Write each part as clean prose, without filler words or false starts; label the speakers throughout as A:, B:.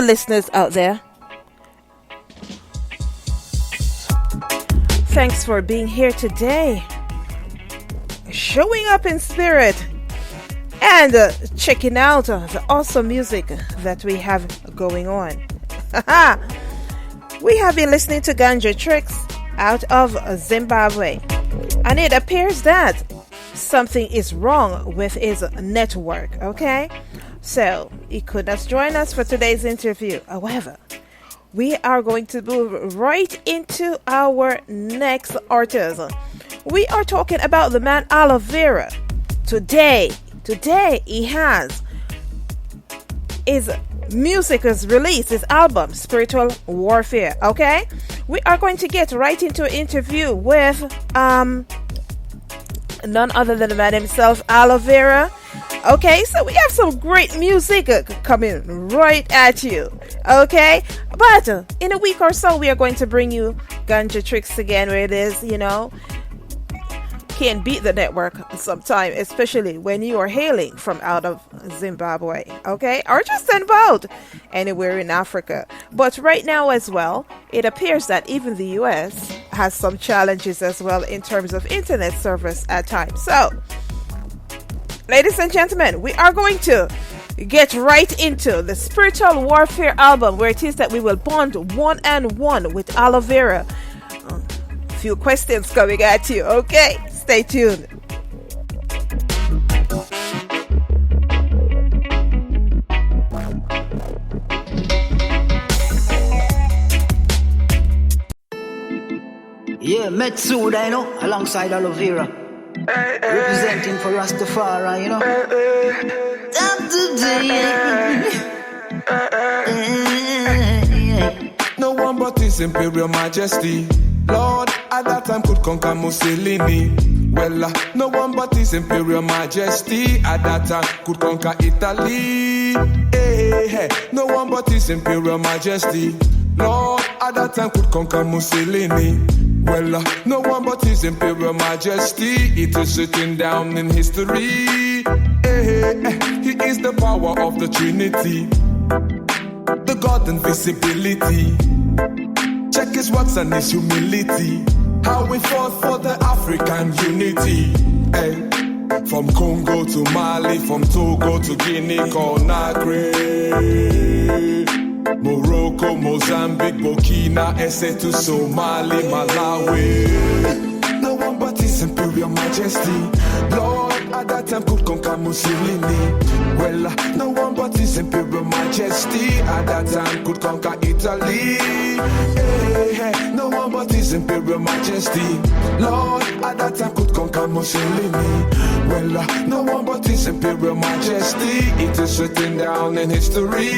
A: listeners out there. Thanks for being here today, showing up in spirit, and checking out the awesome music that we have going on. We have been listening to Ganja Tricks out of Zimbabwe, and it appears that something is wrong with his network, okay? So he could not join us for today's interview. However, we are going to move right into our next artist. We are talking about the man Alovera. Today he has his music is released, his album Spiritual Warfare. Okay, we are going to get right into an interview with none other than the man himself, Alovera. Okay, so we have some great music coming right at you. Okay, but in a week or so, we are going to bring you Ganja Tricks again, where it is, can beat the network sometime, especially when you are hailing from out of Zimbabwe, okay, or just about anywhere in Africa. But right now as well, it appears that even the US has some challenges as well in terms of internet service at times. So, ladies and gentlemen, we are going to get right into the Spiritual Warfare album, where it is that we will bond one-on-one with Alovera. A few questions coming at you, okay? Stay tuned.
B: Yeah, Methsudah, alongside Alovera. Representing for Rastafari,
C: No one but His Imperial Majesty, Lord, at that time could conquer Mussolini. Well, no one but His Imperial Majesty, at that time could conquer Italy. Hey, no one but His Imperial Majesty, Lord, at that time could conquer Mussolini. Well, no one but His Imperial Majesty, it is written down in history. He is the power of the Trinity, the God invisibility. Check His works and His humility, how we fought for the African unity. From Congo to Mali, from Togo to Guinea, Conakry, Morocco, Mozambique, Burkina, Ese to Somali, Malawi. No one but His Imperial Majesty, Lord, at that time could conquer Mussolini. Well, no one but His Imperial Majesty, at that time could conquer Italy. No one but His Imperial Majesty, Lord, at that time could conquer Mussolini. Well, no one but His Imperial Majesty, it is written down in history.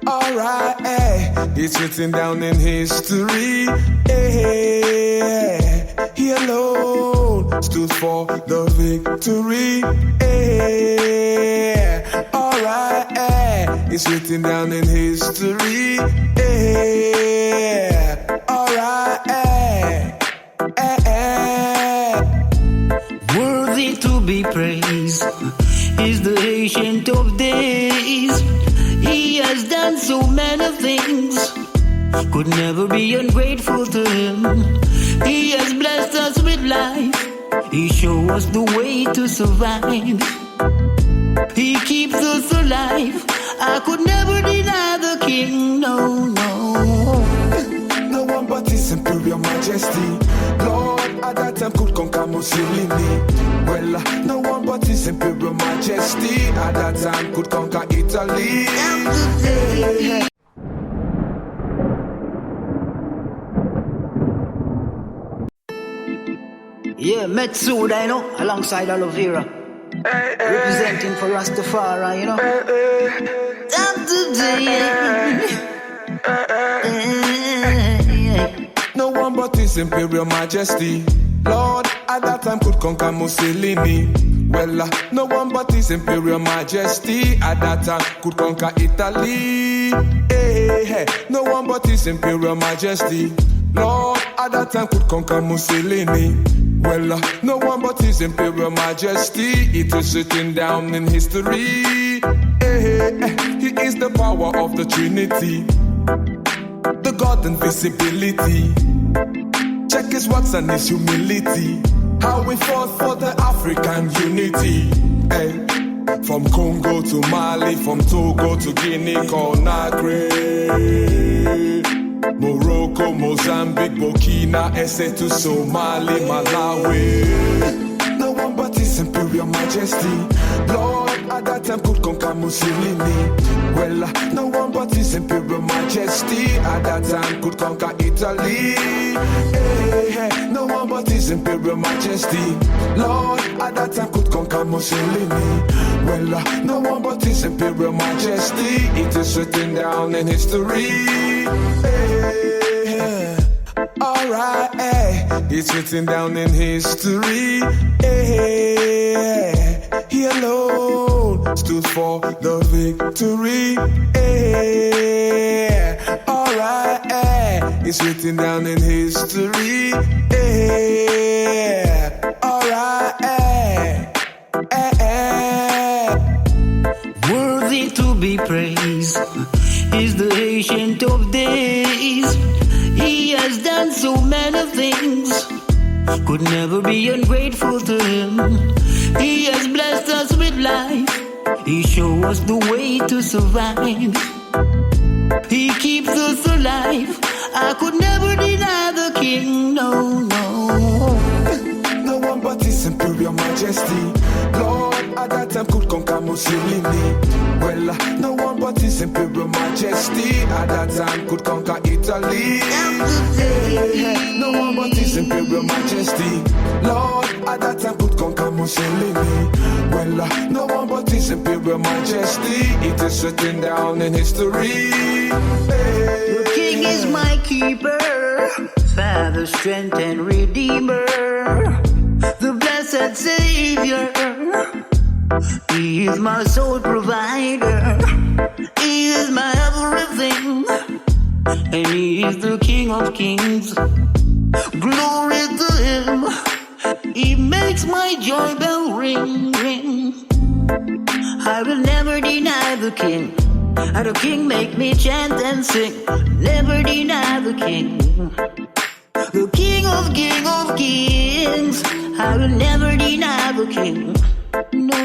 C: Alright, it's written down in history. He alone stood for the victory. Alright, it's written down in history. Alright,
B: worthy to be praised is the Ancient of Days. He has done so many things, could never be ungrateful to Him. He has blessed us with life, He showed us the way to survive. He keeps us alive, I could never deny the King, no.
C: No one but His Imperial Majesty, Lord, at that time could conquer Mussolini. Well, no one but His Imperial Majesty, at that time could conquer Italy.
B: Yeah, Methsudah, alongside Alovera. Representing for Rastafari,
C: No one but His Imperial Majesty, Lord, at that time could conquer Mussolini. Well, no one but His Imperial Majesty, at that time could conquer Italy. No one but His Imperial Majesty, Lord, at that time could conquer Mussolini. Well, no one but His Imperial Majesty, it is written down in history. the Trinity, the God invisibility. Check his works and his humility, how we fought for the African unity. Hey. From Congo to Mali, from Togo to Guinea, Conakry, Morocco, Mozambique, Burkina, Ese to Somali, Malawi. No one but his imperial majesty. Lord, at that time could conquer Mussolini. Well, no one but his imperial majesty. At that time could conquer Italy. Hey, hey, no one but his imperial majesty. Lord, at that time could conquer Mussolini. Well, no one but his imperial majesty. It is written down in history. Hey, alright, hey, it's written down in history. Hey, he alone stood for the victory. Hey, alright, hey, it's written down in history. Hey, alright, hey, hey, hey.
B: Worthy to be praised is the Ancient of Days. He has done so many things, could never be ungrateful to him. He has blessed us with life, he shows us the way to survive. He keeps us alive, I could never deny the King, no, no.
C: No one but his imperial majesty. Lord, at that time could conquer Mussolini. Well, no one but his imperial majesty. At that time could conquer Italy. No one but his imperial majesty. Lord, at that time could conquer Mussolini. Well, no one but his imperial majesty. It is written down in history.
B: The King is my keeper, Father, strength and redeemer, the blessed Savior. He is my soul provider, he is my everything, and he is the King of kings. Glory to him, he makes my joy bell ring, ring. I will never deny the King, and the King make me chant and sing. Never deny the King, the King of kings. I will never deny the King. No,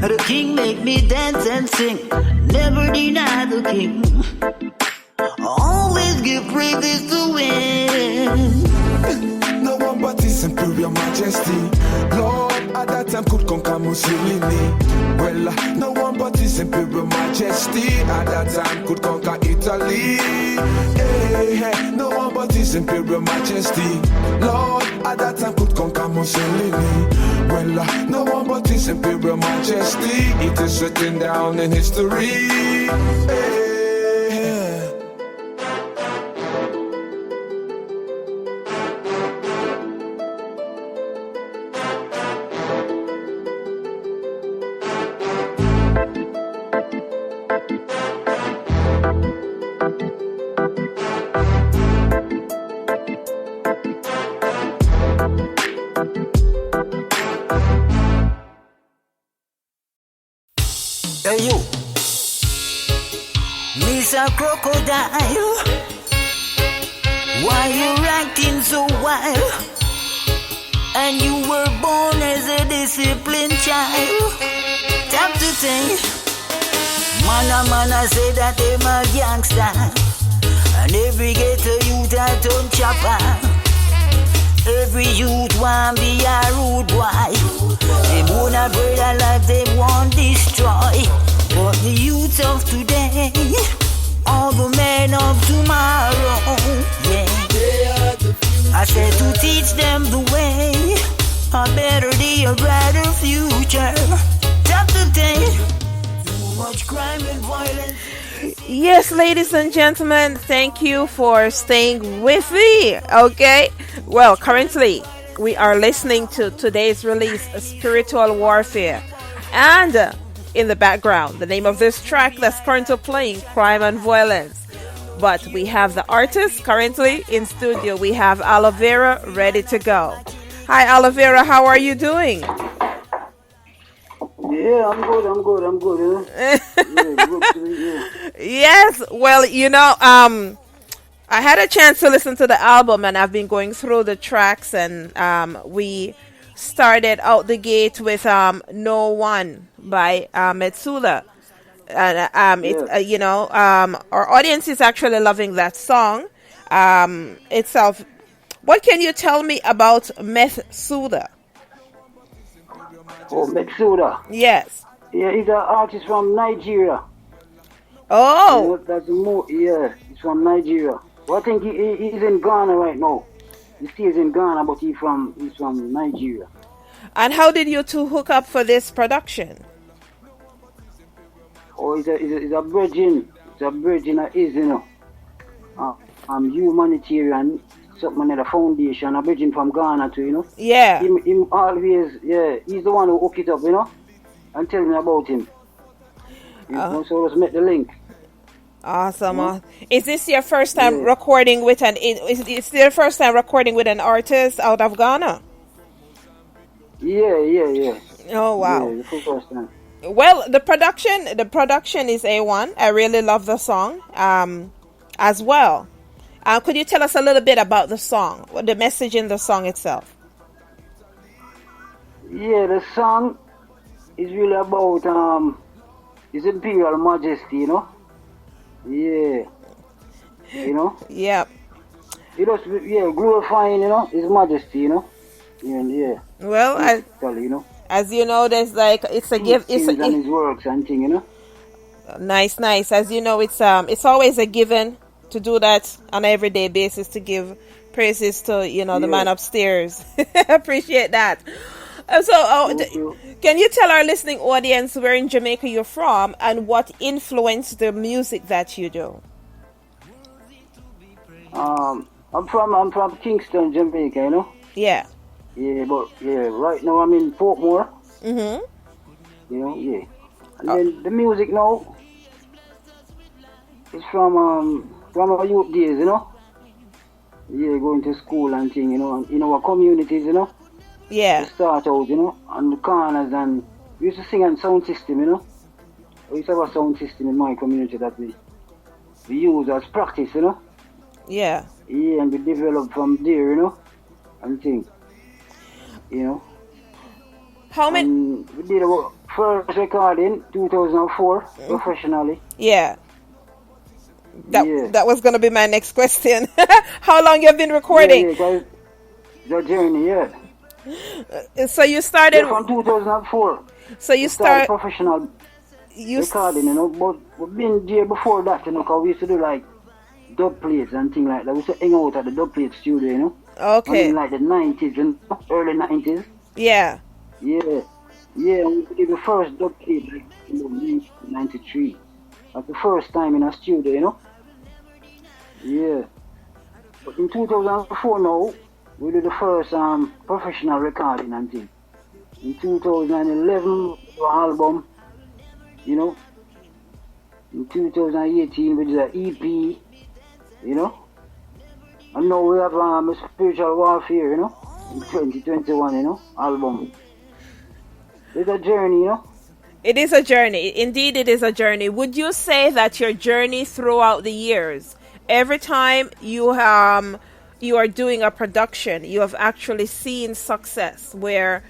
B: the King make me dance and sing. Never deny the King. Always give praises to him.
C: No one but his imperial majesty. Lord, at that time could conquer Mussolini. Well, no one but his imperial majesty. At that time could conquer Italy. Hey, hey, no one but his imperial majesty. Lord, at that time could conquer Mussolini. Well, no one but his imperial majesty. It is written down in history. Hey.
B: Hey you, Mr. Crocodile, why you acting so wild? And you were born as a disciplined child. Time to think, man say that them a gangster, and every ghetto youth a turn chopper. Every youth want be a rude boy. They wanna bread a life they want destroy. But the youth of today, all the men of tomorrow, yeah. I said to teach them the way, a better day, a brighter future. Time to take too much crime and violence.
A: Yes, ladies and gentlemen, thank you for staying with me. Okay, well, currently we are listening to today's release, Spiritual Warfare, and in the background, the name of this track that's currently playing, Crime and Violence. But we have the artist currently in studio. We have Alovera ready to go. Hi, Alovera, how are you doing?
D: Yeah, Yeah, I'm good. Yeah, good
A: Yes, well, I had a chance to listen to the album, and I've been going through the tracks, and we started out the gate with "No One" by Methsudah, and
D: yeah.
A: our audience is actually loving that song itself. What can you tell me about Methsudah?
D: Oh, Methsudah.
A: Yes.
D: Yeah, he's an artist from Nigeria.
A: Oh.
D: That's more. Yeah, he's from Nigeria. Well, I think he's in Ghana right now. He stays in Ghana, but he's from Nigeria.
A: And how did you two hook up for this production?
D: Oh, he's a virgin. He's a virgin of his, I'm humanitarian, something at a foundation, a virgin from Ghana too,
A: Yeah.
D: Him always, he's the one who hook it up, and tell me about him. So let's make the link.
A: Awesome. Is this your first time recording with is it your first time recording with an artist out of Ghana?
D: Yeah.
A: Oh wow.
D: Yeah, the first time.
A: Well, the production is A1. I really love the song as well. Could you tell us a little bit about the song, the message in the song itself?
D: Yeah, the song is really about His Imperial Majesty, Yeah.
A: Yeah.
D: He just glorifying, His Majesty, Yeah.
A: Well, as you know, there's it's a give. It's
D: and his works and thing,
A: Nice. As you know, it's always a given to do that on an everyday basis, to give praises to the man upstairs. Appreciate that. Can you tell our listening audience where in Jamaica you're from and what influenced the music that you do?
D: I'm from Kingston, Jamaica,
A: Yeah.
D: Yeah, but right now I'm in Portmore.
A: Mhm.
D: Yeah. And then the music now is from our youth days, Yeah, going to school and thing, and in our communities,
A: Yeah.
D: We start out, on the corners, and we used to sing on sound system, We used to have a sound system in my community that we use as practice,
A: Yeah.
D: Yeah, and we developed from there, and thing.
A: How many?
D: And we did our first recording 2004 professionally.
A: Yeah. That was gonna be my next question. How long you have been recording?
D: Yeah, the journey,
A: So you started
D: from 2004.
A: So you started
D: professional recording, but we've been there before that, because we used to do like dub plates and things like that. We used to hang out at the dub plate studio,
A: Okay.
D: In like the 90s and early 90s.
A: Yeah.
D: Yeah, we did the first dub plate like in 1993. Like the first time in a studio, Yeah. But in 2004 now, we did the first professional recording and thing. In 2011, our album, In 2018, we did an EP, And now we have a Spiritual Warfare, in 2021, album. It's a journey,
A: It is a journey. Indeed, it is a journey. Would you say that your journey throughout the years, every time you are doing a production, you have actually seen success where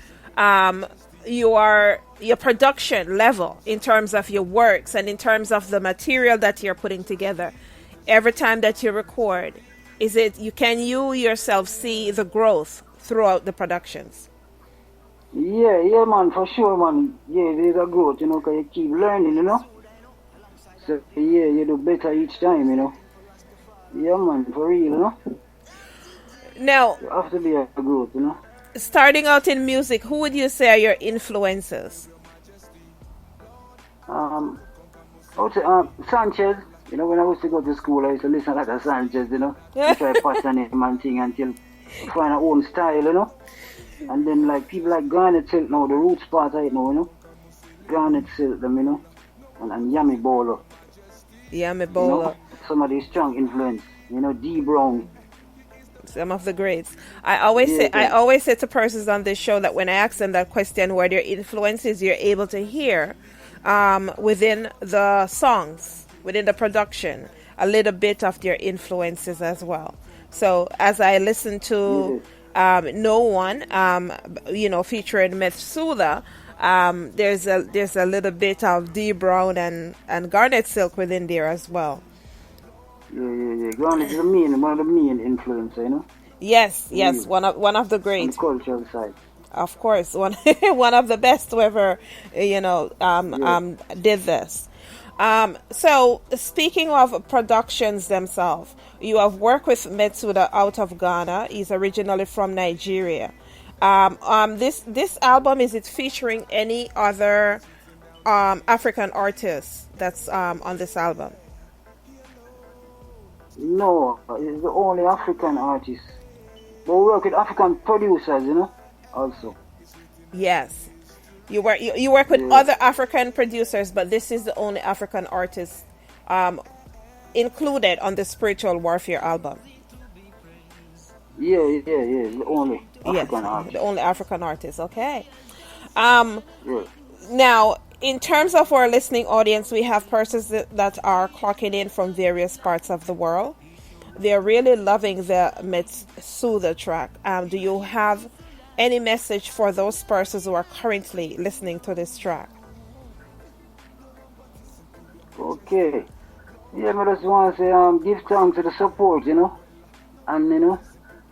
A: your production level in terms of your works and in terms of the material that you're putting together, every time that you record, can you yourself see the growth throughout the productions?
D: Yeah, man, for sure, man. Yeah, there's a growth, because you keep learning, So, you do better each time, Yeah, man, for real,
A: Now,
D: you have to be a growth,
A: starting out in music, who would you say are your influences?
D: I would say Sanchez. When I used to go to school, I used to listen to Sanchez, I try to pattern him and thing until I find our own style, And then like people like Garnet Silk now, the roots part right now, Garnet Silk them, and Yummy Bowler.
A: Yummy Bowler.
D: Some of these strong influence, D Brown.
A: Some of the greats. I always say to persons on this show that when I ask them that question, where their influences, you're able to hear within the songs, within the production, a little bit of their influences as well. So as I listen to No One, featuring Methsudah, there's a little bit of D Brown and Garnet Silk within there as well.
D: Yeah. Garnet is one of the main influences, you know.
A: Yes, one of the great.
D: On the cultural side.
A: Of course, one of the best who ever, did this. So speaking of productions themselves, you have worked with Methsudah out of Ghana. He's originally from Nigeria. This album, is it featuring any other African artists that's on this album?
D: No, it's the only African artist. But we work with African producers, you know, also.
A: Yes. You work with other African producers, but this is the only African artist included on the Spiritual Warfare album.
D: Yeah, the only African artist.
A: The only African artist, okay. Now, in terms of our listening audience, we have persons that are clocking in from various parts of the world. They're really loving the Methsudah track. Do you have any message for those persons who are currently listening to this track?
D: Okay. Yeah, I just want to say give thanks to the support, you know. And, you know,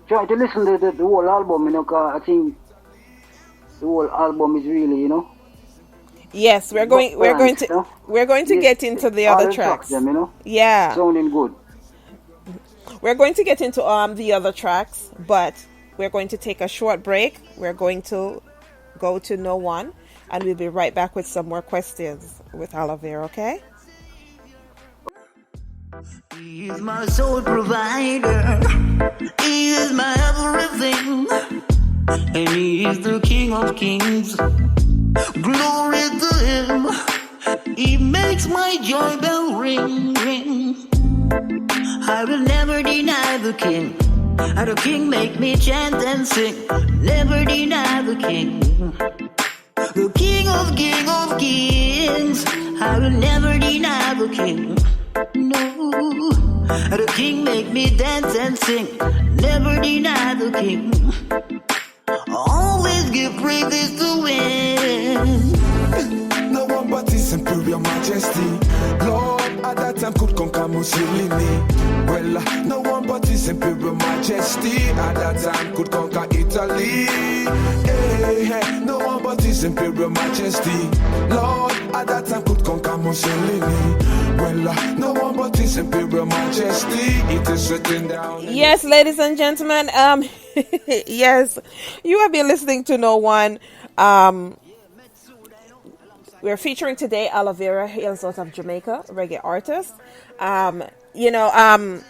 D: try to listen to the whole album, you know, because I think the whole album is really, you know.
A: Yes, we're going to get into the other tracks.
D: Them, you know?
A: Yeah.
D: Sounding good.
A: We're going to get into the other tracks, but we're going to take a short break. We're going to go to No One, and we'll be right back with some more questions with Alovera, okay?
B: He is my soul provider. He is my everything. And he is the King of Kings. Glory to him. He makes my joy bell ring, ring. I will never deny the King. And the King make me chant and sing. Never deny the King. The King of Kings. I will never deny the King. No. The King make me dance and sing. Never deny the King. Always give praises to him.
C: No one but his imperial majesty. Lord, at that time could conquer Mussolini. Well, no one but his imperial majesty. At that time could conquer Italy. Hey, no one but his imperial majesty. Lord, at that time could conquer Mussolini. Well, no one but his imperial majesty. It is written down.
A: Yes, ladies and gentlemen. Yes, you have been listening to No One. We're featuring today Alovera, hails out of Jamaica, reggae artist. Alovera,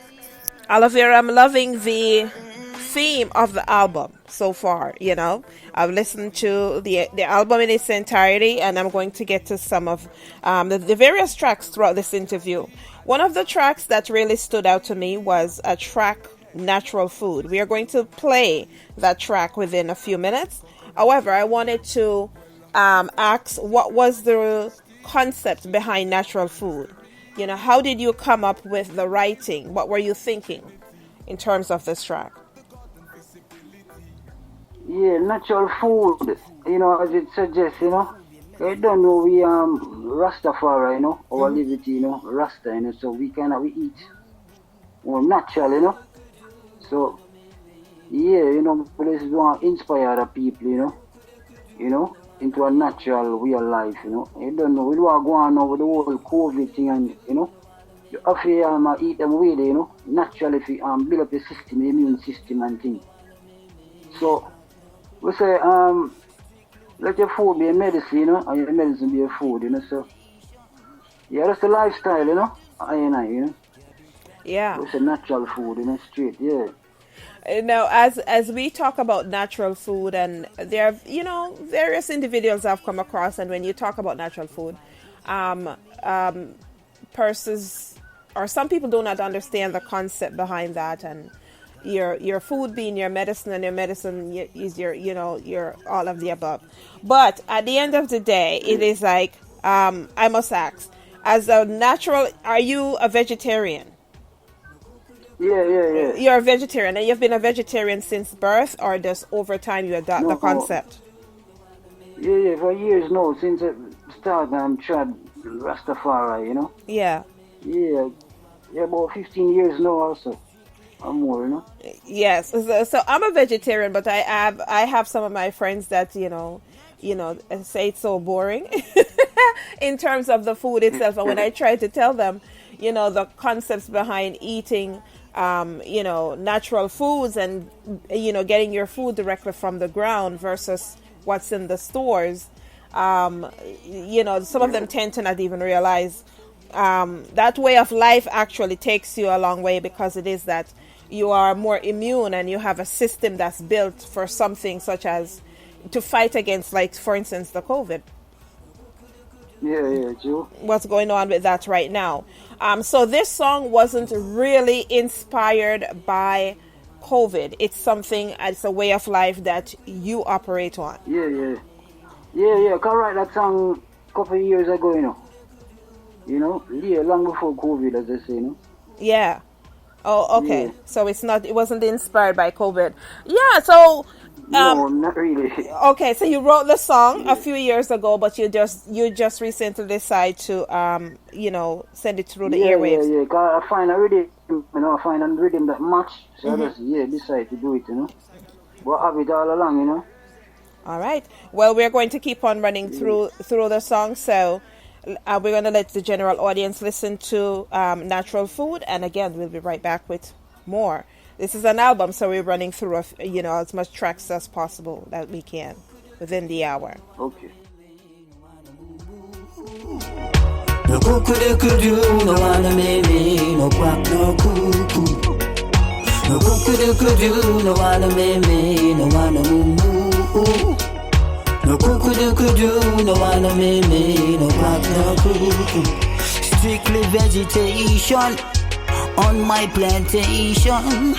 A: I'm loving the theme of the album so far. You know, I've listened to the album in its entirety, and I'm going to get to some of the various tracks throughout this interview. One of the tracks that really stood out to me was a track, Natural Food. We are going to play that track within a few minutes. However, I wanted to ask, what was the concept behind Natural Food? You know, how did you come up with the writing? What were you thinking in terms of this track?
D: Yeah, natural food, you know, as it suggests, you know. I don't know, we Rastafari, you know, our liberty, you know, Rasta, you know, so we eat more natural, you know. So, yeah, you know, let's want to inspire the people, you know, into a natural way of life, you know. I don't know, we don't go on over the whole COVID thing and, you know, you have to eat them away, you know, naturally if you build up the system, the immune system and things. So, we say, let your food be a medicine, you know, and your medicine be a food, you know, so, yeah, that's the lifestyle, you know, you know.
A: Yeah.
D: It's a natural food, you know, straight, yeah.
A: Now, as we talk about natural food, and there are, you know, various individuals I've come across, and when you talk about natural food, persons or some people do not understand the concept behind that, and your food being your medicine, and your medicine is your, your all of the above. But at the end of the day, it is like, I must ask, as a natural, are you a vegetarian?
D: Yeah.
A: You're a vegetarian, and you've been a vegetarian since birth, or just over time you adopt the concept?
D: Yeah, for years now, since I started, I'm tried Rastafari,
A: Yeah.
D: Yeah, about 15 years now also. I'm more,
A: Yes. So I'm a vegetarian, but I have some of my friends that say it's so boring in terms of the food itself. And when I try to tell them, the concepts behind eating, natural foods, and getting your food directly from the ground versus what's in the stores, some of them tend to not even realize that way of life actually takes you a long way, because it is that you are more immune and you have a system that's built for something such as to fight against, like, for instance, the COVID.
D: Yeah, Joe.
A: What's going on with that right now? So this song wasn't really inspired by COVID. It's a way of life that you operate on.
D: Yeah. I can write that song a couple of years ago, long before COVID, as they say,
A: Yeah. Oh, okay.
D: Yeah.
A: So it wasn't inspired by COVID. Yeah, so
D: no, not really.
A: Okay, so you wrote the song a few years ago, but you just recently decided to send it through the airwaves.
D: Yeah. Cause I find a rhythm, I find a rhythm that match, so I just decide to do it, But I have it all along,
A: All right. Well, we're going to keep on running through the song, so we're going to let the general audience listen to Natural Food, and again, we'll be right back with more. This is an album, so we're running through as much tracks as possible that we can within the hour.
D: Okay.
B: No kukudu, no wanna me, no quack, no cuckoo. No kukudu, no wanna me, no wanna moo. No kukudu, no wanna me, no quack, no cuckoo. Strictly vegetation on my plantation.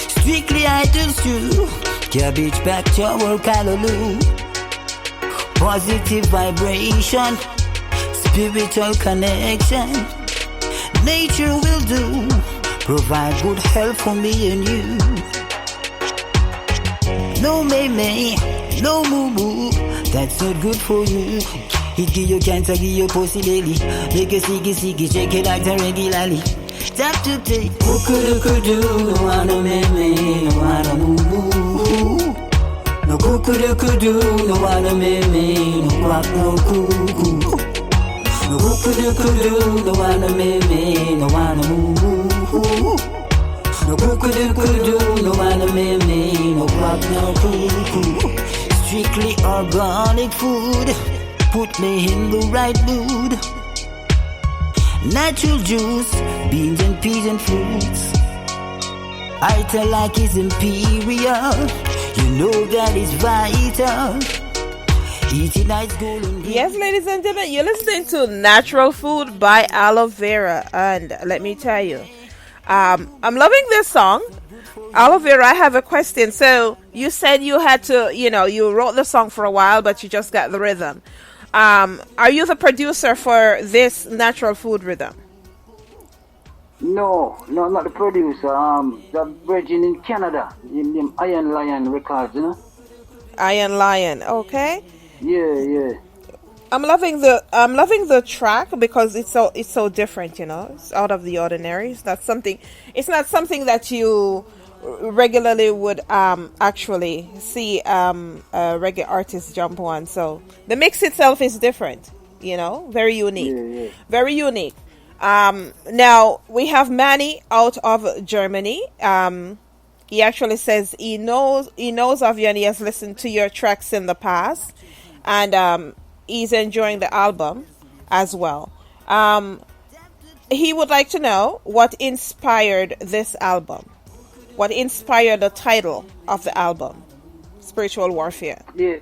B: Strictly items true. Cabbage, vegetable, callaloo. Positive vibration, spiritual connection. Nature will do. Provide good health for me and you. No may, no moo. That's not good for you. It give you cancer, give you pussy daily. Make a sicky, check it out regularly. Tap to take. Kukudu, no wanna me, no wanna moo. No kukudu, no wanna me, no quack, no cuckoo. No kukudu, no wanna me, no wanna moo. No kukudu, no wanna me, no quack, no cuckoo. Strictly organic food, put me in the right mood. Natural juice, beans and peas and fruits. I tell like it's imperial. You know that is vital. Eating nice golden.
A: Yes, ladies and gentlemen, you're listening to Natural Food by Alovera, and let me tell you, I'm loving this song. Alovera, I have a question. So you said you had to, you wrote the song for a while, but you just got the rhythm. Are you the producer for this Natural Food rhythm?
D: No, not the producer. The virgin in Canada, in them Iron Lion Records,
A: Iron Lion, okay.
D: Yeah.
A: I'm loving the track because it's so different, It's out of the ordinary. It's not something that you regularly would actually see a reggae artist jump on. So the mix itself is different, very unique.
D: Yeah.
A: Very unique. Now we have Manny out of Germany. He actually says he knows of you and he has listened to your tracks in the past, and he's enjoying the album as well. He would like to know what inspired this album. What inspired the title of the album, Spiritual Warfare?
D: Yeah.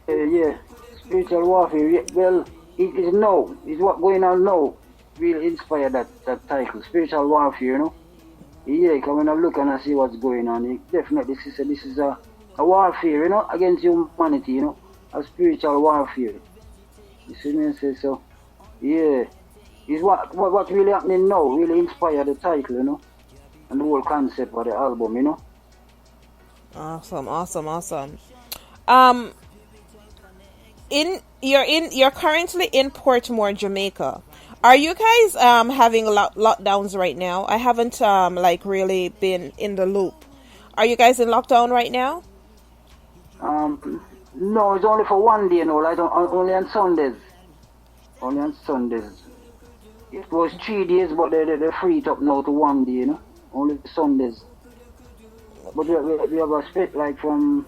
D: Spiritual Warfare. Yeah, well, it is now. It's what going on now. Really inspired that title, Spiritual Warfare, Yeah, because when I look and I see what's going on, it definitely this is a warfare, you know, against humanity, you know, a spiritual warfare. You see me say so? Yeah, is what really happening now really inspired the title, you know, and the whole concept of the album, you know.
A: Awesome, awesome, awesome. Um, you're currently in Portmore, Jamaica. Are you guys having lockdowns right now? I haven't like really been in the loop. Are you guys in lockdown right now?
D: No, it's only for one day, you know, like only on Sundays. Only on Sundays. It was 3 days, but they free it up now to one day, you know. Only Sundays. But we have a split like from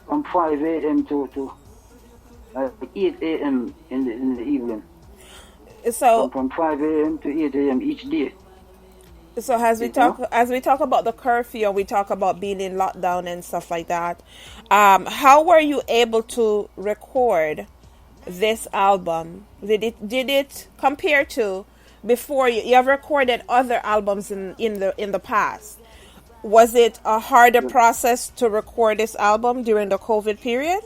D: 5 a.m. to 8 a.m. in the evening.
A: So
D: from 5 a.m. to 8 a.m. each day.
A: So as we talk about the curfew and we talk about being in lockdown and stuff like that, how were you able to record this album? Did it compare to before you have recorded other albums in the past? Was it a harder process to record this album during the COVID period?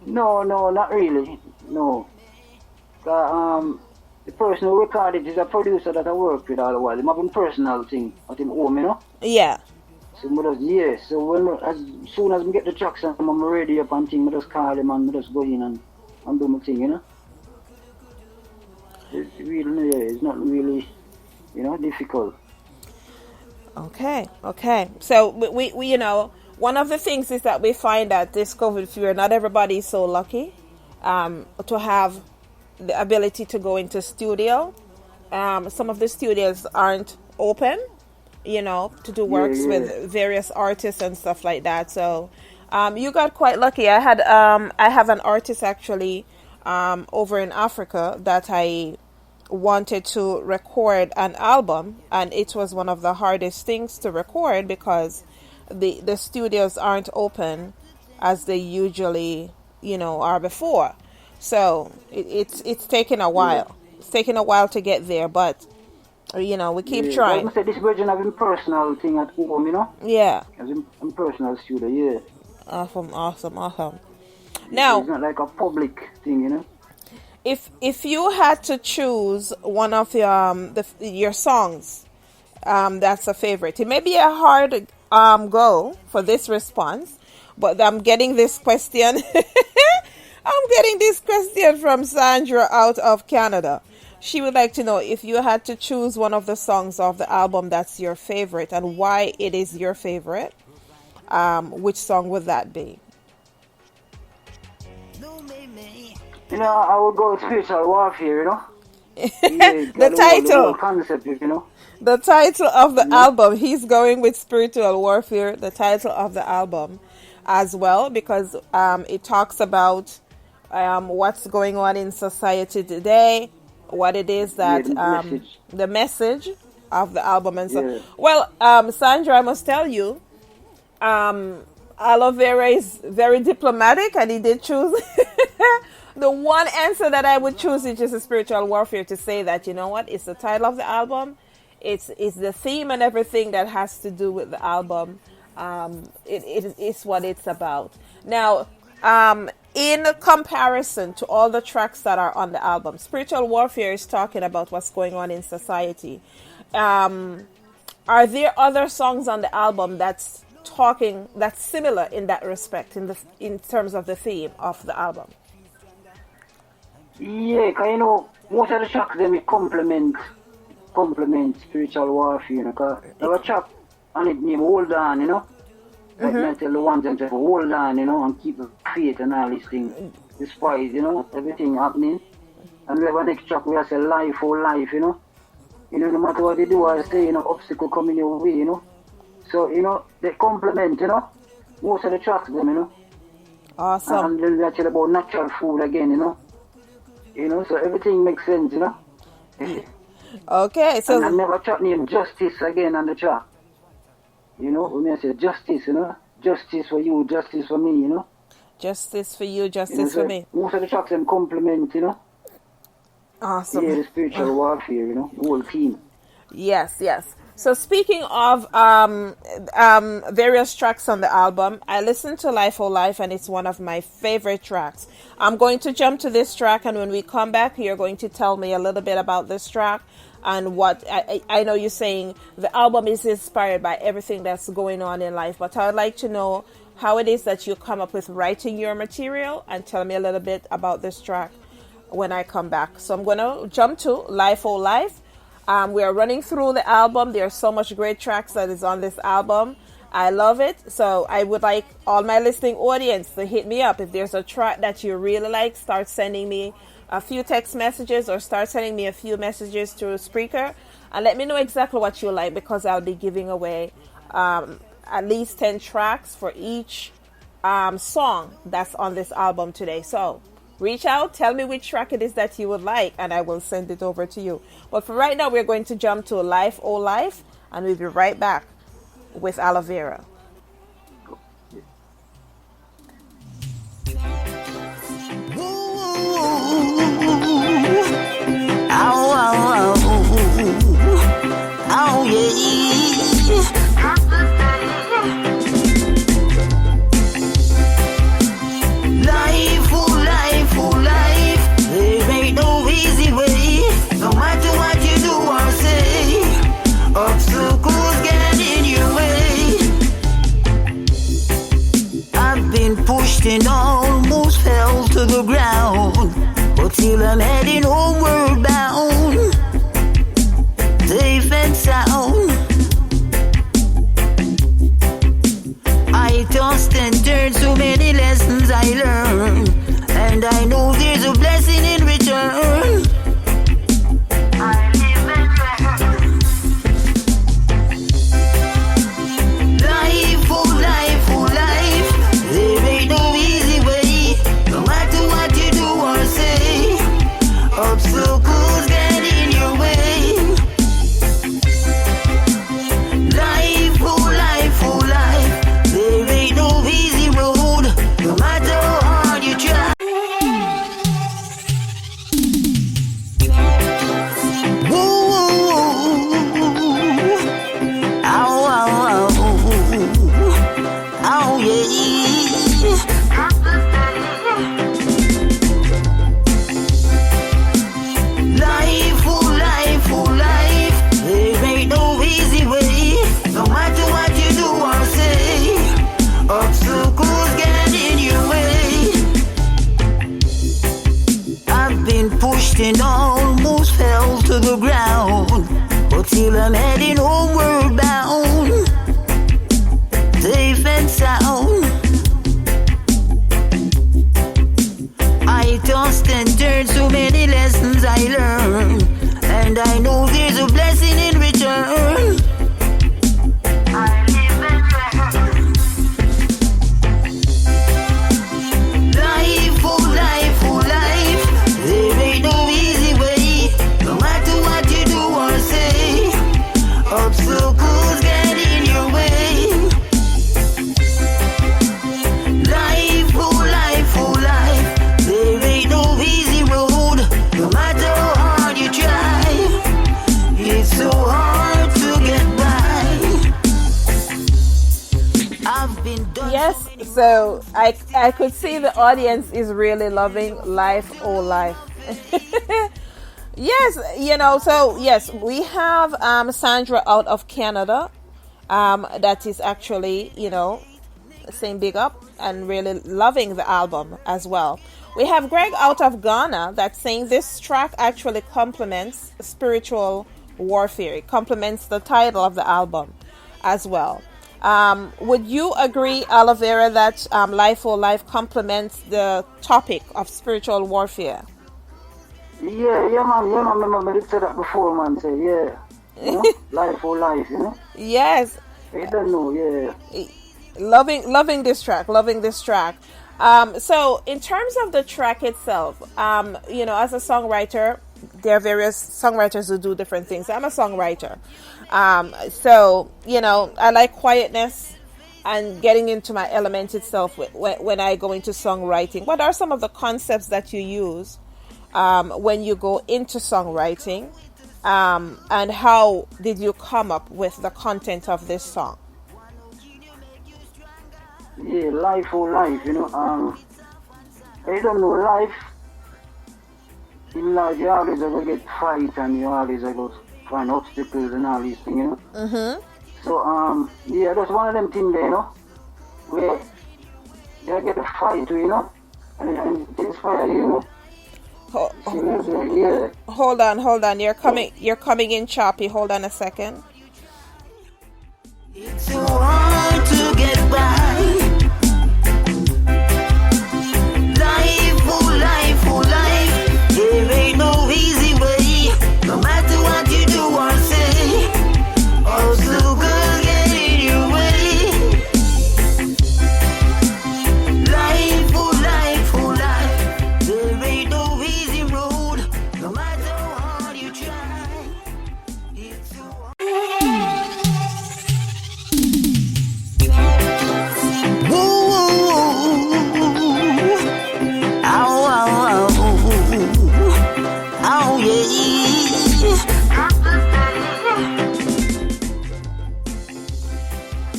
D: No, not really. No. The person who recorded is a producer that I work with all the while. He have a personal thing at him home, you know?
A: Yeah.
D: So as soon as I get the tracks and I'm ready up and thing, I just call him and I just go in and do my thing, you know? It's not really, you know, difficult.
A: Okay. So we you know, one of the things is that we find that this COVID period, not everybody is so lucky to have the ability to go into studio. Some of the studios aren't open, you know, to do works with various artists and stuff like that. So you got quite lucky. I have an artist actually over in Africa that I wanted to record an album, and it was one of the hardest things to record because the studios aren't open as they usually, you know, are before. So it's taken a while. Yeah. It's taken a while to get there, but you know, we keep trying.
D: I say this version of impersonal thing at home, you know?
A: Yeah.
D: As impersonal studio, yeah.
A: Awesome. Now
D: it's not like a public thing, you know?
A: If you had to choose one of your songs, that's a favorite. It may be a hard go for this response, but I'm getting this question. I'm getting this question from Sandra out of Canada. She would like to know if you had to choose one of the songs of the album that's your favorite and why it is your favorite. Which song would that be?
D: You know, I would go with Spiritual Warfare, you know?
A: The title.
D: The whole concept, you know?
A: The title of the album. He's going with Spiritual Warfare, the title of the album as well, because it talks about what's going on in society today, what it is that the message of the album. And so, well, Sandra, I must tell you, Alovera is very diplomatic, and he did choose the one answer that I would choose is just a Spiritual Warfare, to say that, you know what, it's the title of the album, it's the theme and everything that has to do with the album. It is what it's about. Now, in comparison to all the tracks that are on the album, Spiritual Warfare is talking about what's going on in society. Are there other songs on the album that's similar in that respect, in terms of the theme of the album?
D: Yeah, because, you know, most of the tracks them complement Spiritual Warfare, you know, because there was a track on it named Hold On, you know? Like I tell the ones and to hold on, you know, and keep the faith and all these things. Despite, you know, everything happening. And we have a next track where I say life for life, you know? You know, no matter what they do, I say, you know, obstacle coming your way, you know? So, you know, they complement, you know? Most of the tracks them, you know?
A: Awesome.
D: And then we actually about natural food again, you know? You know, so everything makes sense, you know?
A: Okay, so...
D: And I never track named Justice again on the track. You know, when I say justice, you know? Justice for you, justice for me, you know?
A: Justice for you, justice for me.
D: Most of the tracks them complement, you know?
A: Awesome.
D: Yeah, the Spiritual Warfare, you know? The whole team.
A: Yes. So speaking of various tracks on the album, I listened to Life Oh Life, and it's one of my favorite tracks. I'm going to jump to this track, and when we come back, you're going to tell me a little bit about this track and what I know you're saying the album is inspired by everything that's going on in life, but I would like to know how it is that you come up with writing your material, and tell me a little bit about this track when I come back. So I'm going to jump to Life Oh Life. We are running through the album. There's so much great tracks that is on this album. I love it. So I would like all my listening audience to hit me up. If there's a track that you really like, start sending me a few text messages or start sending me a few messages through Spreaker and let me know exactly what you like, because I'll be giving away at least 10 tracks for each song that's on this album today. So reach out, tell me which track it is that you would like, and I will send it over to you. But for right now, we're going to jump to Life Oh Life, and we'll be right back with Alovera.
B: Oh, yeah. Life, oh, life, oh, life. There ain't no easy way. No matter what you do or say, obstacles get in your way. I've been pushed and almost fell to the ground, but still I'm heading homeward bound, safe and sound. I tossed and turned, so many lessons I learned, and I know there's a blessing in return. I live and learn. Life, oh life, there ain't no easy way. No matter what you do or say, obstacles get in your way. Life, oh life, there ain't no easy road. No matter how hard you try. Woo, oh yeah. Life, oh life, there ain't no easy way. No matter what you do or say, obstacles get in your way. I've been pushed and almost fell to the ground, but still I'm heading homeward bound, safe and sound. I tossed and turned, so many lessons I learned, and I know there's a blessing in return. I live and learn. Life, oh life, there ain't no easy way. No matter what you do or say, obstacles get in your way. Life, oh life, there ain't no easy road. No matter how hard you try, it's so hard to get by. I've been done.
A: Yes, so I could see the audience is really loving Life Oh Life. Yes, so yes, we have Sandra out of Canada that is actually, saying big up and really loving the album as well. We have Greg out of Ghana that's saying this track actually complements Spiritual Warfare. It complements the title of the album as well. Would you agree, Alovera, that Life Oh Life complements the topic of spiritual warfare?
D: Yeah, man. Remember, I said that before, man. Say, yeah. Life or life,
A: Yes.
D: I don't know, yeah.
A: Loving this track. So in terms of the track itself, as a songwriter, there are various songwriters who do different things. I'm a songwriter. So, I like quietness and getting into my element itself when I go into songwriting. What are some of the concepts that you use when you go into songwriting? And how did you come up with the content of this song?
D: Yeah, life for life, I don't know, life, in life you always ever get fight and you always ever find obstacles and all these things, So, yeah, that's one of them things there, where you get a fight, and it inspires you, Yeah.
A: Hold on. You're coming in choppy. Hold on a second.
B: It's so hard to get by. Life, oh life. There ain't no easy way. No matter what you do or say, obstacle get in your way. Life, oh life. There ain't no easy road. No matter how hard you try. It's so hard.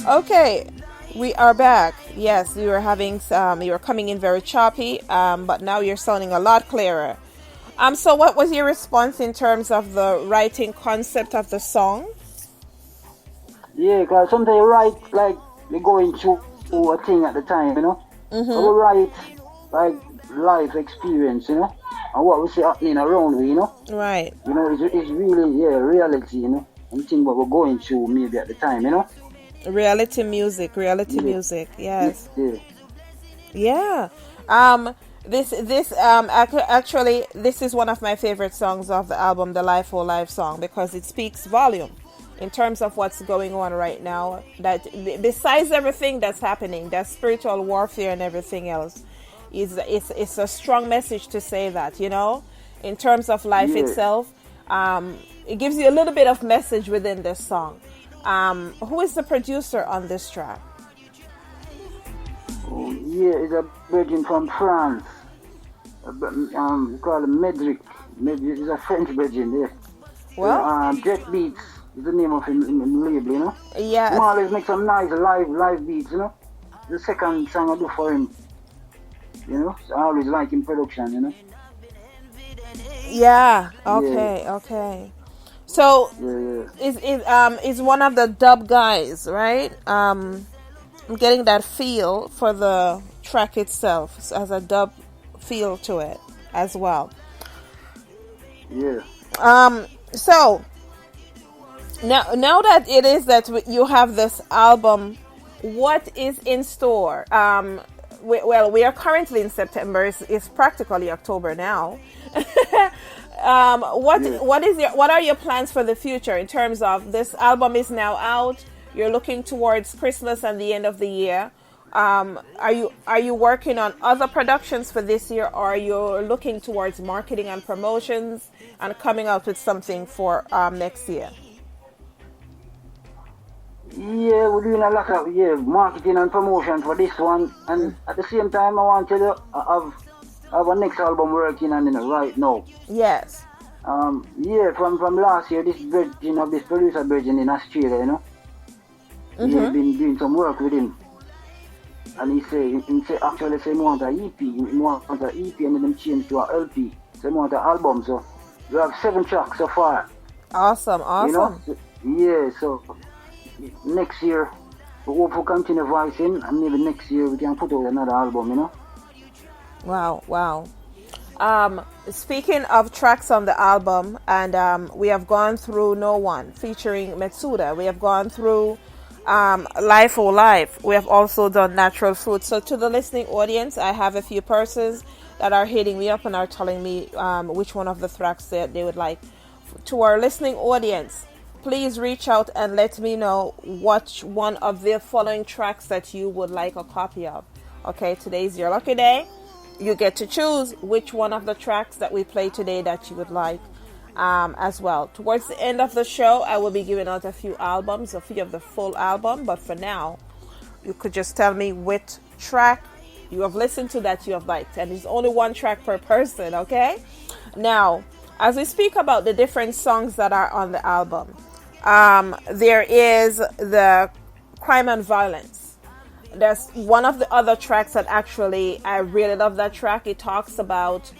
A: Okay, we are back. Yes, you were coming in very choppy, but now you're sounding a lot clearer. So what was your response in terms of the writing concept of the song?
D: Yeah, because sometimes you write like you're going through a thing at the time, So we write like life experience, and what we see happening around we,
A: Right.
D: It's really, reality, Something what we're going through maybe at the time,
A: Reality music, yes.
D: Yeah.
A: Actually, this is one of my favorite songs of the album, the Life or Life song, because it speaks volume in terms of what's going on right now. That besides everything that's happening, that spiritual warfare and everything else, it's a strong message to say that, in terms of life itself. It gives you a little bit of message within this song. Who is the producer on this track?
D: Oh, yeah, it's a virgin from France. Called Medric. It's a French virgin, yeah.
A: Well,
D: Jet Beats is the name of him label,
A: Yeah.
D: He always make some nice live beats, The second song I do for him, So I always like him production,
A: Yeah. Okay. So is one of the dub guys, right? I'm getting that feel for the track itself as a dub feel to it as well.
D: Yeah.
A: So now that it is that you have this album, what is in store? We are currently in September. It's practically October now. What are your plans for the future in terms of this album is now out? You're looking towards Christmas and the end of the year. Are you working on other productions for this year, or are you looking towards marketing and promotions and coming out with something for next year?
D: Yeah, we're doing a lot of marketing and promotion for this one, and at the same time I want to have a next album working on right now.
A: Yes.
D: From last year, this producer virgin in Australia, He has been doing some work with him, and he say actually he want an EP, and then change to an LP. So he want an album. So we have 7 tracks so far.
A: Awesome.
D: So next year we hope to continue voicing, and maybe next year we can put out another album.
A: Wow. Speaking of tracks on the album, and we have gone through No One featuring Methsudah. We have gone through Life or Life. We have also done Natural Fruit. So to the listening audience, I have a few persons that are hitting me up and are telling me which one of the tracks that they would like. To our listening audience, please reach out and let me know what one of the following tracks that you would like a copy of. Okay, today's your lucky day. You get to choose which one of the tracks that we play today that you would like as well. Towards the end of the show, I will be giving out a few of the full album. But for now, you could just tell me which track you have listened to that you have liked. And it's only one track per person, okay? Now, as we speak about the different songs that are on the album, there is the crime and violence. There's one of the other tracks that actually, I really love that track. It talks about,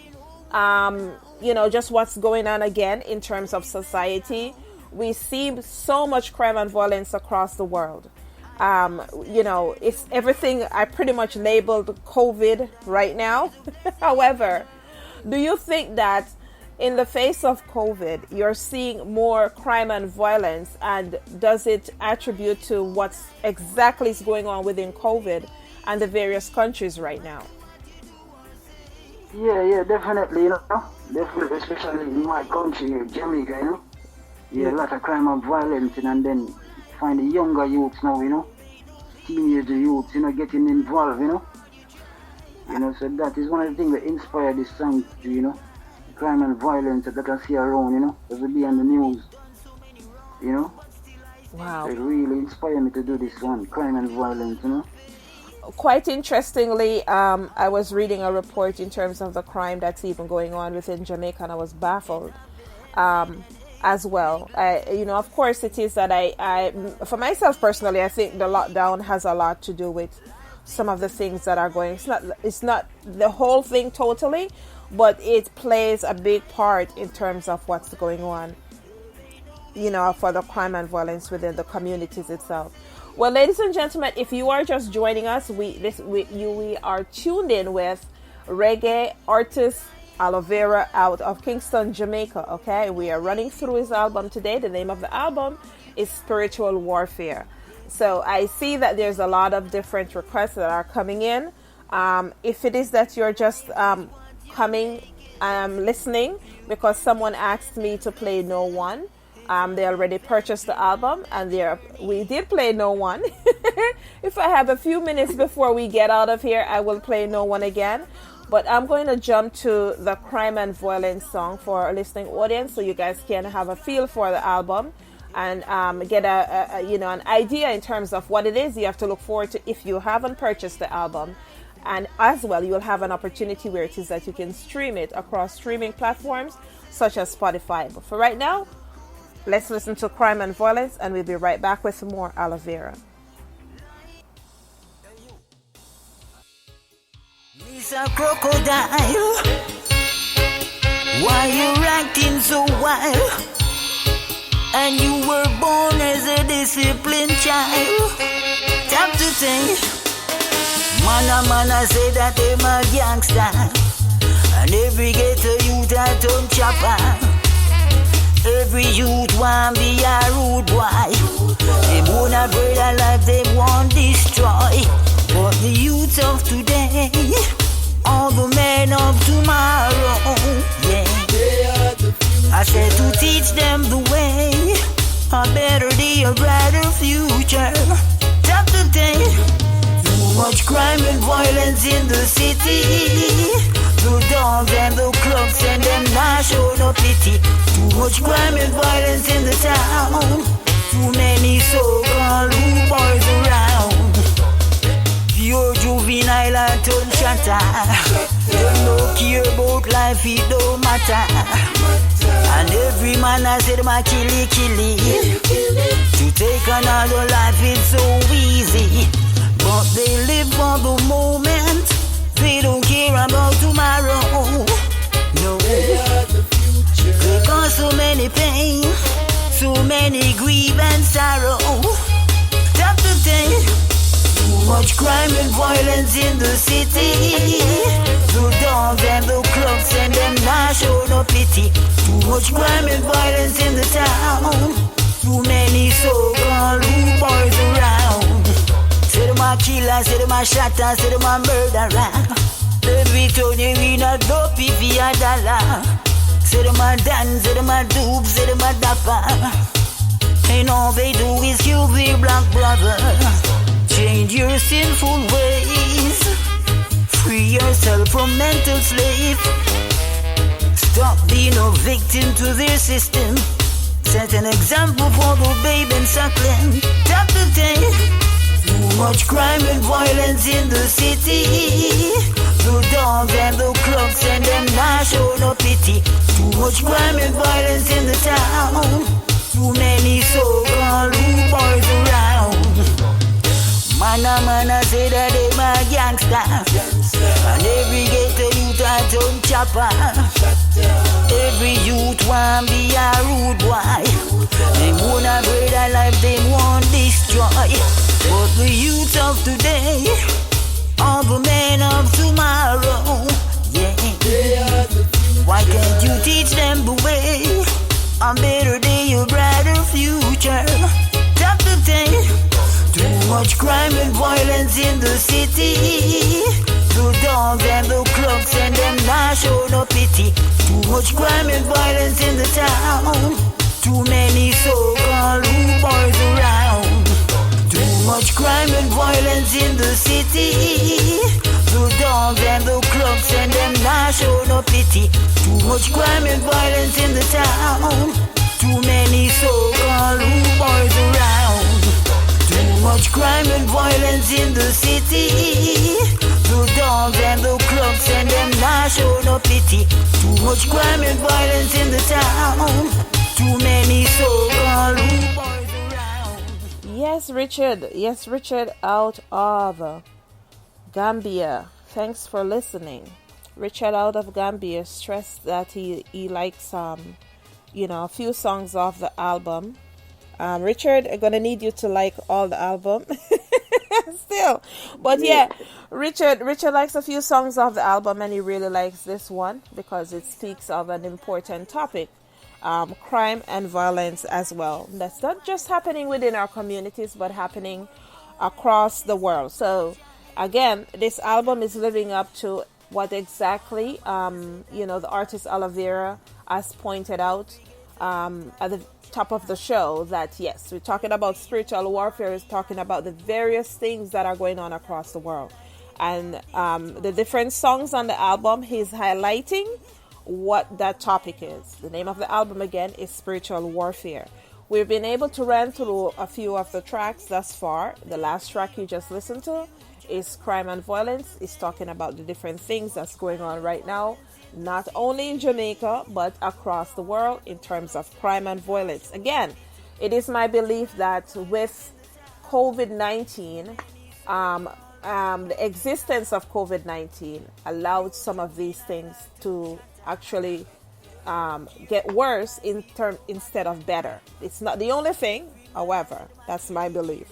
A: just what's going on again in terms of society. We see so much crime and violence across the world. It's everything I pretty much labeled COVID right now. However, do you think that in the face of COVID, you're seeing more crime and violence, and does it attribute to what's exactly is going on within COVID and the various countries right now?
D: Yeah, definitely, definitely, especially in my country, Jamaica, a lot of crime and violence, and then find the younger youths now, teenager youths, getting involved, so that is one of the things that inspired this song, crime and violence that I see around, as we be on the news,
A: Wow.
D: It really inspired me to do this one, crime and violence,
A: Quite interestingly, I was reading a report in terms of the crime that's even going on within Jamaica, and I was baffled as well. Of course, it is that I, for myself personally, I think the lockdown has a lot to do with some of the things that are going. It's not the whole thing totally, but it plays a big part in terms of what's going on, for the crime and violence within the communities itself. Well, ladies and gentlemen, if you are just joining us, we are tuned in with Reggae Artist Alovera out of Kingston, Jamaica. Okay, we are running through his album today. The name of the album is Spiritual Warfare. So I see that there's a lot of different requests that are coming in. If it is that you're just coming, listening because someone asked me to play No One. They already purchased the album, and we did play No One. If I have a few minutes before we get out of here, I will play No One again. But I'm going to jump to the crime and violence song for our listening audience, so you guys can have a feel for the album and get an idea in terms of what it is you have to look forward to if you haven't purchased the album. And as well, you'll have an opportunity where it is that you can stream it across streaming platforms such as Spotify. But for right now, let's listen to Crime and Violence, and we'll be right back with some more Alovera.
B: Miss a crocodile, why you acting so wild? And you were born as a disciplined child. Time to think. Man say that them a gangster, and every ghetto youth a turn chopper. Every youth want be a rude boy. They wanna bread a life they want destroy. But the youth of today, all the men of tomorrow, yeah. I said to teach them the way, a better day, a brighter future. Top the day. Too much crime and violence in the city. The dogs and the clubs and them not show no pity. Too much crime and violence in the town. Too many so-called rude boys around. Pure juvenile and turn shatter. They no care about life, it don't matter. And every man has said my killy. To take another life it's so easy. But they live for the moment. They don't care about tomorrow. No. They cause so many pain, so many grief and sorrow. That's the thing. Too much crime and violence in the city. The dogs and the clubs and them not show no pity. Too much crime and violence in the town. Too many so-called rude boys around. Say them a killer, say them a shatter, say them a murderer. Every time you win a dope if you a dollar. Say them a dance, say them a dupe, say them a dapper. And all they do is kill their black brother. Change your sinful ways. Free yourself from mental slave. Stop being a victim to their system. Set an example for the babe and suckling. Top the day. Too much crime and violence in the city. The dogs and the clubs and them not show no pity. Too much crime and violence in the town. Too many so-called rude boys around. Man, say that they my gangster. And every ghetto youth a turn chopper. Every youth want be a rude boy. They wanna breed a life they want destroy. But the youth of today are the men of tomorrow. Yeah. Why can't you teach them the way? A better day, a brighter future. Top the day. Too much crime and violence in the city. The dogs and the clubs and them not show no pity. Too much crime and violence in the town. Too many so-called rude boys around. Too much crime and violence in the city. The dogs and the clubs and them not show no pity. Too much crime and violence in the town. Too many so-called rude boys around. Too much crime and violence in the city. The dogs and the clubs and them not show no pity. Too much crime and violence in the town. Too many so-called rude boys around.
A: Yes, Richard. Yes, Richard out of Gambia. Thanks for listening. Richard out of Gambia stressed that he likes a few songs off the album. Richard, I'm gonna need you to like all the album still, but yeah, Richard likes a few songs off the album, and he really likes this one because it speaks of an important topic, crime and violence as well. That's not just happening within our communities, but happening across the world. So again, this album is living up to what exactly the artist Alovera has pointed out at the top of the show, that yes, we're talking about spiritual warfare, is talking about the various things that are going on across the world, and the different songs on the album, he's highlighting what that topic is. The name of the album again is Spiritual Warfare. We've been able to run through a few of the tracks thus far. The last track you just listened to is Crime and Violence. It's talking about the different things that's going on right now, not only in Jamaica, but across the world in terms of crime and violence. Again, it is my belief that with COVID-19, the existence of COVID-19 allowed some of these things to actually get worse instead of better. It's not the only thing, however, that's my belief.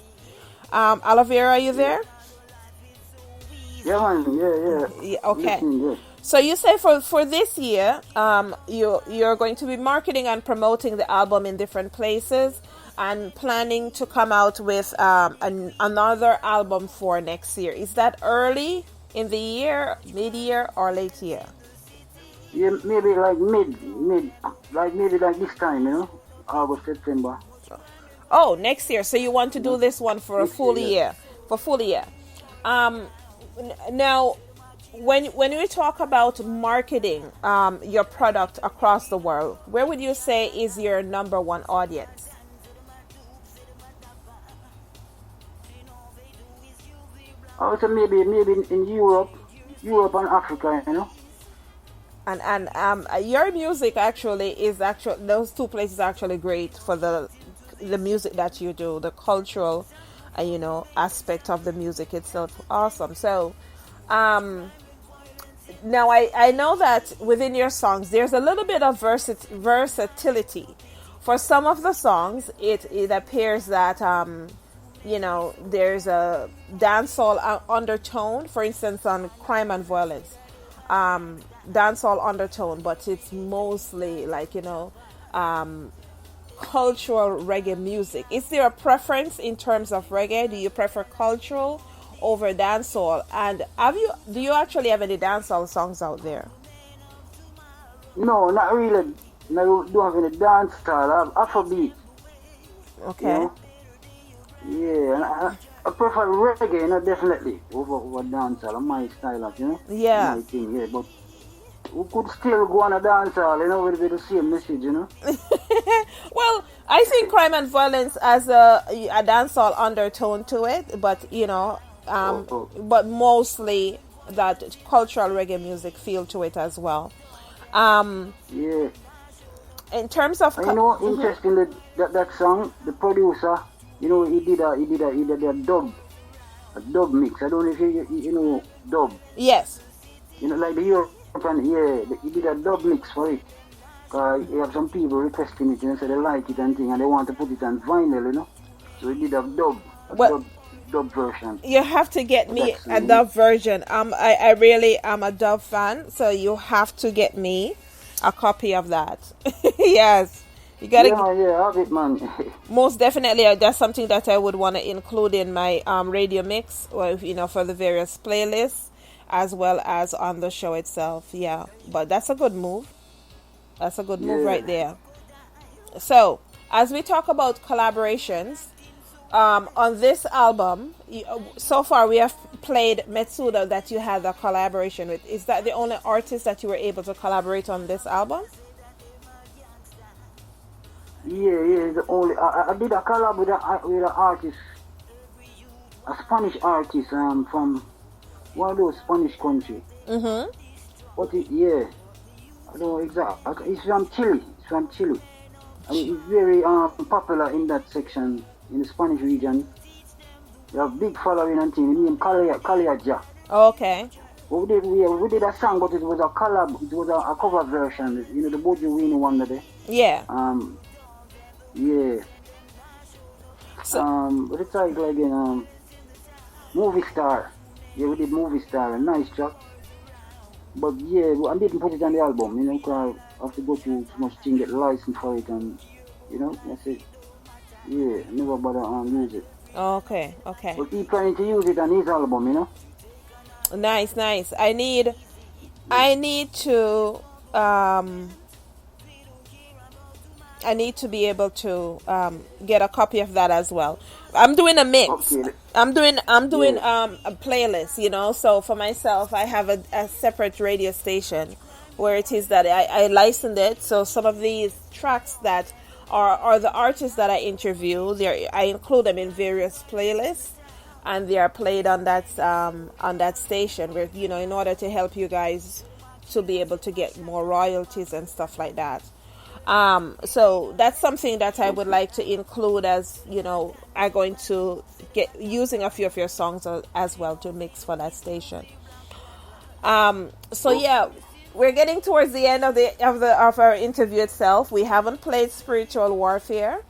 A: Alovera, are you there?
D: Yeah, man. Yeah.
A: Okay.
D: Yeah.
A: So you say for this year, you're going to be marketing and promoting the album in different places, and planning to come out with another album for next year. Is that early in the year, mid-year, or late year?
D: Yeah, maybe like maybe like this time, August, September.
A: Oh, next year. So you want to do this one for a full year, Now, when we talk about marketing your product across the world, where would you say is your number one audience?
D: Also maybe in Europe and Africa,
A: And your music those two places are actually great for the music that you do, the cultural aspect of the music itself. Awesome. So now I know that within your songs there's a little bit of versatility. For some of the songs it appears that there's a dancehall undertone, for instance on Crime and Violence, dancehall undertone, but it's mostly cultural reggae music. Is there a preference in terms of reggae? Do you prefer cultural over dancehall? And do you actually have any dancehall songs out there?
D: No, not really. No, don't have any dancehall. I have Afrobeat.
A: Okay.
D: Yeah, and I prefer reggae, definitely over dancehall. My style of,
A: Yeah.
D: My thing, yeah, but we could still go on a dancehall, with the same message,
A: Well, I think crime and violence as a dancehall undertone to it, but but mostly that cultural reggae music feel to it as well.
D: Yeah.
A: In terms of
D: interesting that song, the producer, he did a dub mix. I don't know if you know dub.
A: Yes.
D: Like the European, he did a dub mix for it. You have some people requesting it, so they like it and they want to put it on vinyl, So he did a dub version.
A: You have to get me a dub version. I really am a dub fan, so you have to get me a copy of that. Yes, you gotta.
D: Yeah, have it, man.
A: Most definitely, that's something that I would want to include in my radio mix, or for the various playlists, as well as on the show itself. Yeah, but that's a good move. That's a good move right there. So, as we talk about collaborations, on this album, so far we have played Methsudah that you had a collaboration with. Is that the only artist that you were able to collaborate on this album?
D: Yeah, the only. I did a collab with an artist, a Spanish artist from one of those Spanish countries.
A: Mm-hmm.
D: I don't know exactly. He's from Chile. I mean, he's very popular in that section, in the Spanish region. They have big following and thing. He named Kaliaja.
A: Okay.
D: We did a song, but it was a collab. It was a cover version. The Bojo Winnie one there.
A: Yeah.
D: Yeah.
A: So,
D: what the title again? Movie Star. Yeah, we did Movie Star. A nice track. But yeah, I didn't put it on the album, because I have to go through too much thing, get license for it, and that's it. Yeah, never bother use it.
A: Okay.
D: But he planning to use it on his album,
A: Nice. I need to be able to get a copy of that as well. I'm doing a mix.
D: Okay.
A: I'm doing a playlist, So for myself, I have a separate radio station where it is that I license it. So some of these tracks that are the artists that I interview, I include them in various playlists, and they are played on that station where in order to help you guys to be able to get more royalties and stuff like that. So that's something that I would like to include as, I'm going to get using a few of your songs as well to mix for that station. So yeah, we're getting towards the end of our interview itself. We haven't played Spiritual Warfare.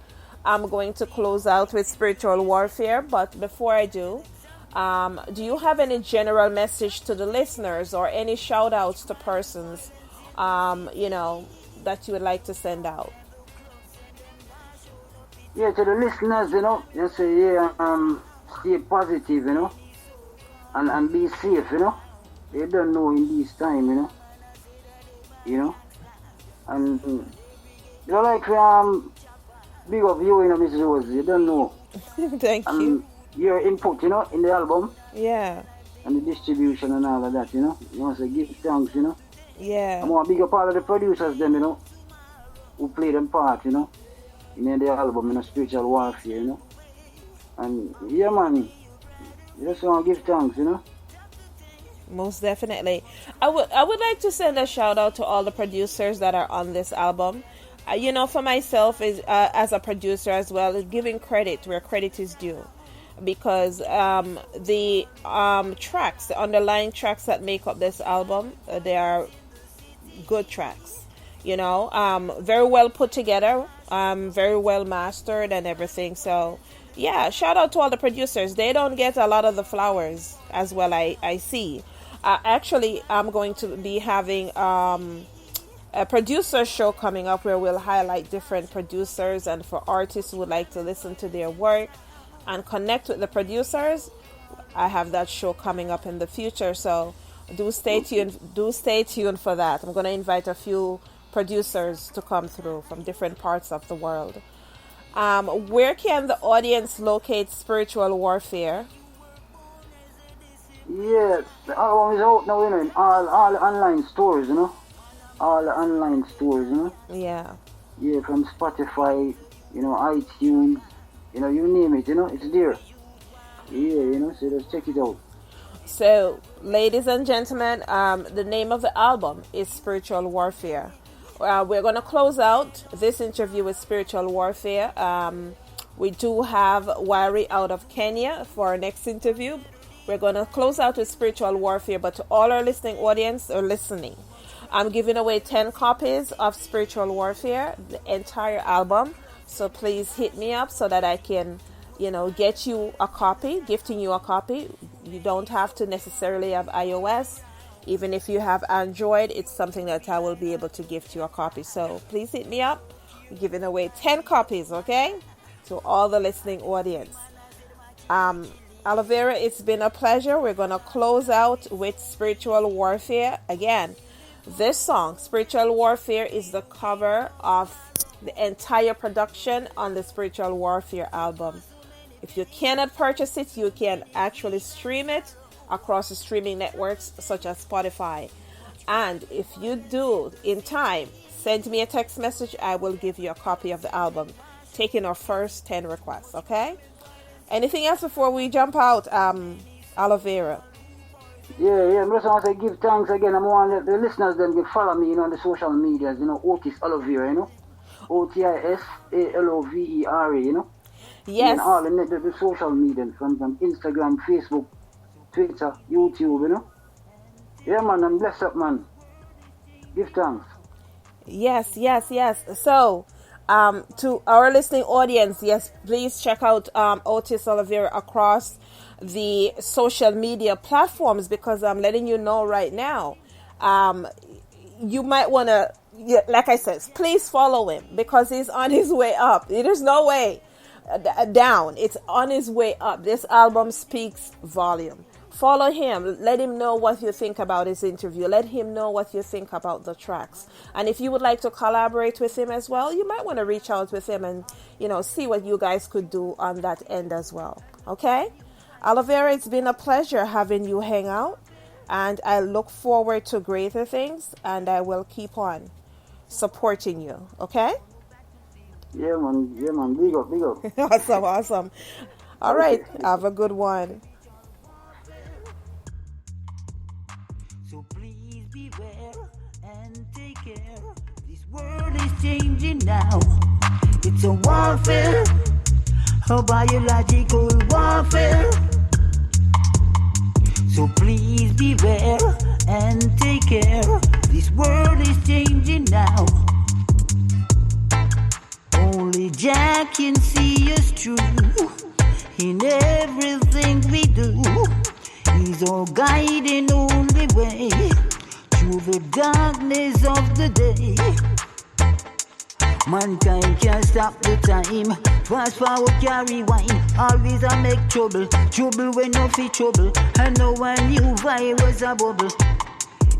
A: I'm going to close out with Spiritual Warfare, but before I do you have any general message to the listeners or any shout outs to persons, that you would like to send out?
D: Yeah, to the listeners, just say, stay positive, and be safe, You don't know in this time, and like big of you, Miss Rose. You don't know.
A: Thank you.
D: Your input, in the album.
A: Yeah.
D: And the distribution and all of that, You want to give thanks,
A: Yeah.
D: I'm a bigger part of the producers, them, who play them part, in the album, Spiritual Warfare, And yeah, man, you just want to give thanks,
A: Most definitely. I would like to send a shout out to all the producers that are on this album. For myself as a producer as well, giving credit where credit is due, because the tracks, the underlying tracks that make up this album, they are good tracks. Very well put together, very well mastered and everything. So yeah, shout out to all the producers. They don't get a lot of the flowers as well, I see. Actually, I'm going to be having a producer show coming up where we'll highlight different producers, and for artists who would like to listen to their work and connect with the producers, I have that show coming up in the future. So do stay tuned for that. I'm going to invite a few producers to come through from different parts of the world. Where can the audience locate Spiritual Warfare?
D: Yeah, the album is out now, in all online stores, All the online stores,
A: Yeah.
D: Yeah, from Spotify, iTunes, you name it, it's there. Yeah, so just check it out.
A: So, ladies and gentlemen, the name of the album is Spiritual Warfare. We're going to close out this interview with Spiritual Warfare. We do have Wari out of Kenya for our next interview. We're going to close out with Spiritual Warfare, but to all our listening audience or listening, I'm giving away 10 copies of Spiritual Warfare, the entire album. So please hit me up so that I can, get you a copy, gifting you a copy. You don't have to necessarily have iOS. Even if you have Android, it's something that I will be able to gift you a copy. So please hit me up. I'm giving away 10 copies, okay? To all the listening audience. Alovera, it's been a pleasure. We're going to close out with Spiritual Warfare. Again, this song, Spiritual Warfare, is the cover of the entire production on the Spiritual Warfare album. If you cannot purchase it, you can actually stream it across the streaming networks such as Spotify. And if you do in time, send me a text message. I will give you a copy of the album, taking our first 10 requests, okay? Anything else before we jump out, Alovera?
D: Yeah, I just want to give thanks again. I want the listeners then to follow me, on the social medias, Otis Alovera, OtisAlovera,
A: Yes.
D: And all the social media, from Instagram, Facebook, Twitter, YouTube, Yeah, man, I'm blessed up, man. Give thanks.
A: Yes. So, to our listening audience, yes, please check out Otis Alovera across the social media platforms, because I'm letting you know right now, you might want to, like I said, please follow him, because he's on his way up. There's no way down. It's on his way up. This album speaks volume. Follow him. Let him know what you think about his interview. Let him know what you think about the tracks. And if you would like to collaborate with him as well, you might want to reach out with him and, see what you guys could do on that end as well. Okay? Alovera, it's been a pleasure having you hang out. And I look forward to greater things. And I will keep on supporting you. Okay?
D: Yeah, man. Big up.
A: Awesome. All right. Have a good one.
B: So please beware and take care. This world is changing now. It's a warfare, a biological warfare. So please beware and take care. This world is changing now. Only Jah can see us through in everything we do. He's our guiding only way through the darkness of the day. Mankind can't stop the time. Fast forward, carry wine. Always I make trouble. Trouble when no feel trouble. And no one new virus a bubble.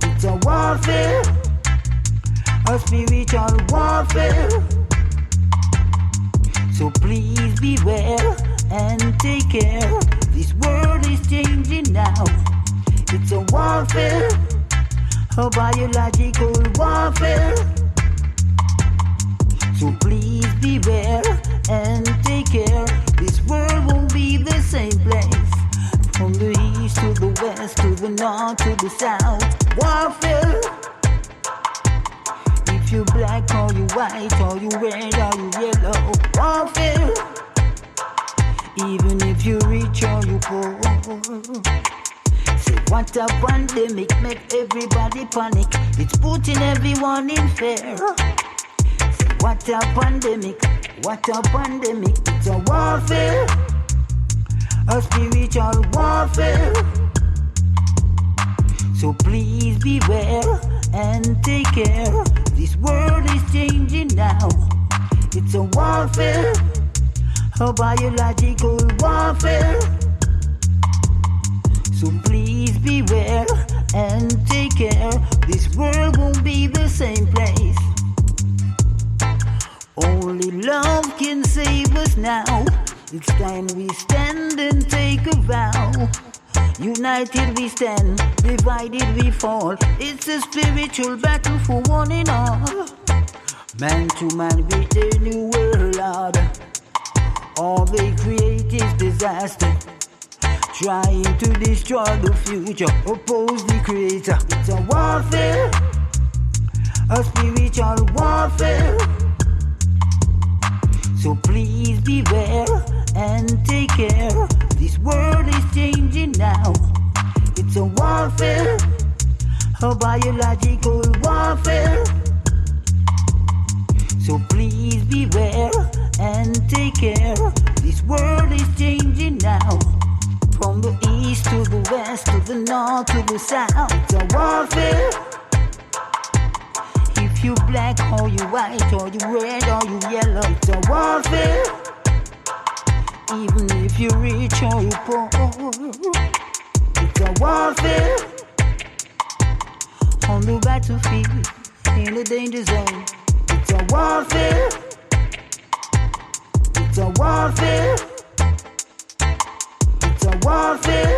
B: It's a warfare, a spiritual warfare. So please beware and take care. This world is changing now. It's a warfare, a biological warfare. So please beware and take care. This world won't be the same place. From the east to the west, to the north, to the south. Warfare. If you're black or you white or you red or you yellow. Warfare. Even if you rich or you poor. Say what a pandemic, make everybody panic. It's putting everyone in fear. Say what a pandemic, it's a warfare, a spiritual warfare. So please beware and take care. This world is changing now. It's a warfare, a biological warfare. So please beware and take care. This world won't be the same place. Only love can save us now. It's time we stand and take a vow. United we stand, divided we fall. It's a spiritual battle for one and all. Man to man with a new world order. they create is disaster. Trying to destroy the future, oppose the creator. It's a warfare, a spiritual warfare. So please beware and take care. This world is changing now. It's a warfare, a biological warfare. So please beware and take care. This world is changing now. From the east to the west, to the north, to the south. It's a warfare. If you black or you white or you red or you yellow, it's a warfare. Even if you rich or you poor, it's a warfare. On the battlefield, in the danger zone, it's a warfare. It's a warfare. It's a warfare.